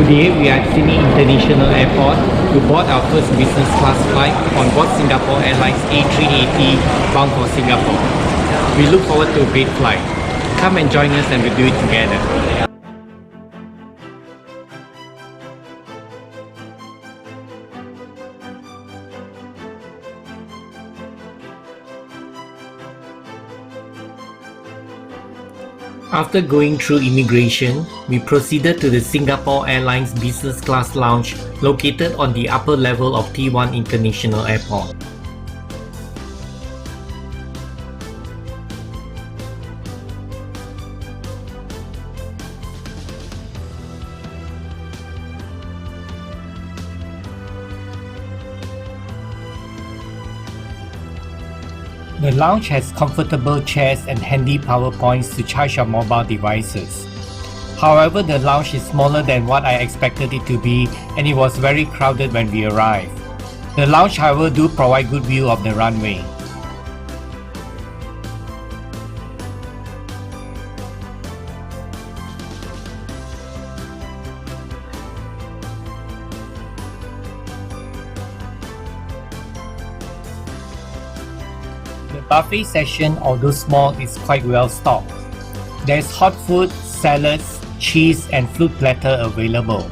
Today we are at Sydney International Airport to board our first business class flight on board Singapore Airlines A380 bound for Singapore. We look forward to a great flight. Come and join us and we'll do it together. After going through immigration, we proceeded to the Singapore Airlines Business Class Lounge located on the upper level of T1 International Airport. The lounge has comfortable chairs and handy power points to charge your mobile devices. However, the lounge is smaller than what I expected it to be, and it was very crowded when we arrived. The lounge, however, do provide good view of the runway. The buffet section, although small, is quite well stocked. There's hot food, salads, cheese and fruit platter available.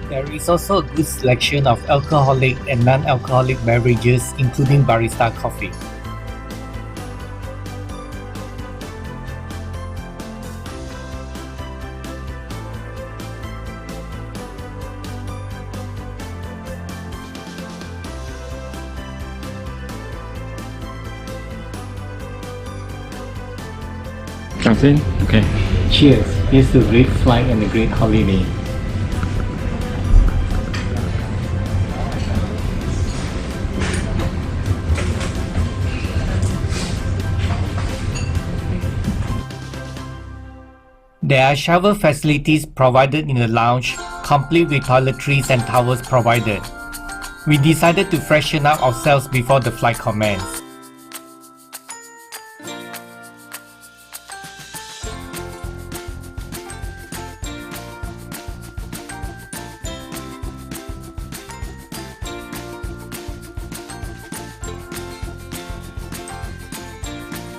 There is also a good selection of alcoholic and non-alcoholic beverages, including barista coffee. Captain? Okay. Cheers! Here's to a great flight and a great holiday. There are shower facilities provided in the lounge, complete with toiletries and towels provided. We decided to freshen up ourselves before the flight commenced.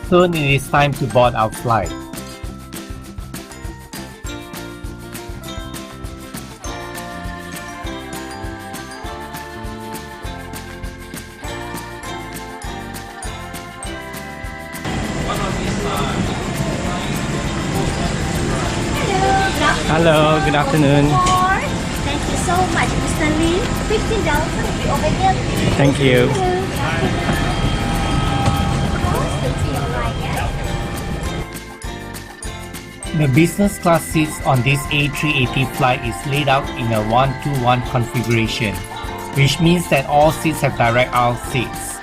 Soon it is time to board our flight. Hello, good afternoon. Thank you so much, Mr. Lee. $15 will be over here. Thank you. The business class seats on this A380 flight is laid out in a 1-to-1 configuration, which means that all seats have direct aisle seats.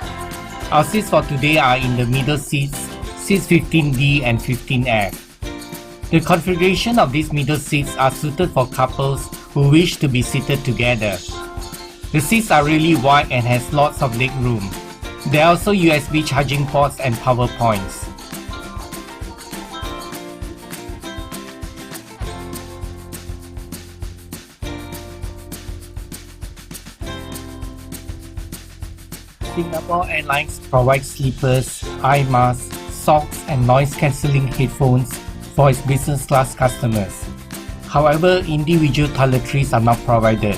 Our seats for today are in the middle seats 15D and 15F. The configuration of these middle seats are suited for couples who wish to be seated together. The seats are really wide and has lots of leg room. There are also USB charging ports and power points. Singapore Airlines provides sleepers, eye masks, socks and noise-cancelling headphones for its business class customers. However, individual toiletries are not provided.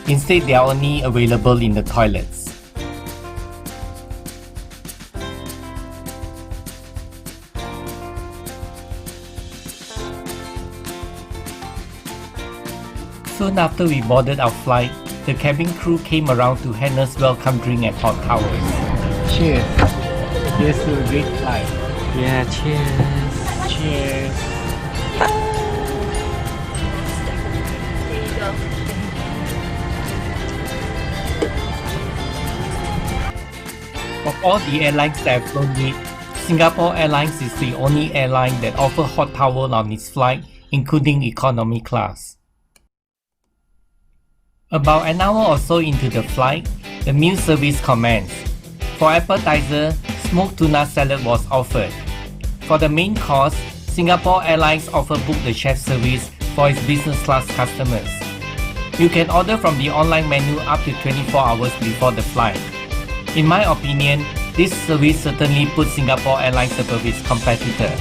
Instead, they are only available in the toilets. Soon after we boarded our flight, the cabin crew came around to hand us welcome drink and hot towels. Cheers! Here's to a great flight. Yeah, cheers. Cheers! For all the airlines that I've flown with, Singapore Airlines is the only airline that offers hot towel on its flight, including economy class. About an hour or so into the flight, the meal service commenced. For appetizer, smoked tuna salad was offered. For the main course, Singapore Airlines offers book the chef service for its business class customers. You can order from the online menu up to 24 hours before the flight. In my opinion, this service certainly puts Singapore Airlines above its competitor.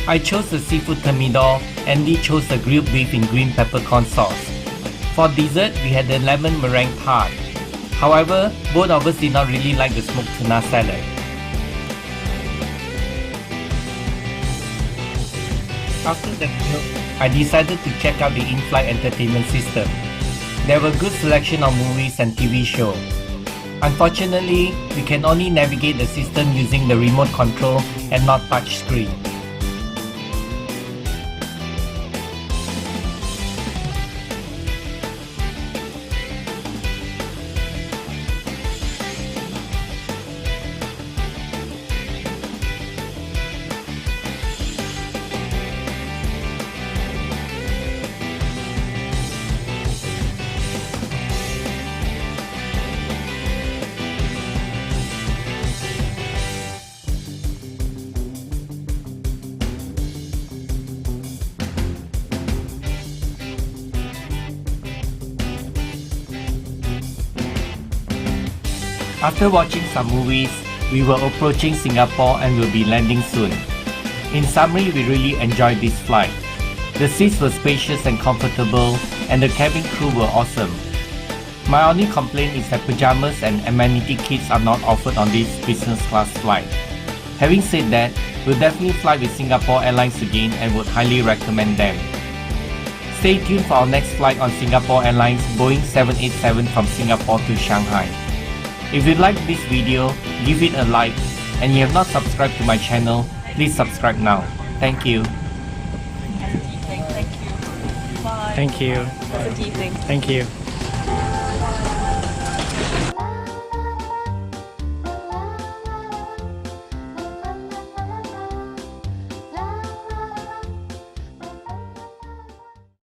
I chose the seafood thermidor and Lee chose the grilled beef in green peppercorn sauce. For dessert, we had the lemon meringue tart. However, both of us did not really like the smoked tuna salad. After the meal, I decided to check out the in-flight entertainment system. There were a good selection of movies and TV shows. Unfortunately, we can only navigate the system using the remote control and not touch screen. After watching some movies, we were approaching Singapore and will be landing soon. In summary, we really enjoyed this flight. The seats were spacious and comfortable, and the cabin crew were awesome. My only complaint is that pajamas and amenity kits are not offered on this business class flight. Having said that, we'll definitely fly with Singapore Airlines again and would highly recommend them. Stay tuned for our next flight on Singapore Airlines Boeing 787 from Singapore to Shanghai. If you like this video, give it a like, and you have not subscribed to my channel, please subscribe now. Thank you. Thank you. Positive things. Thank you.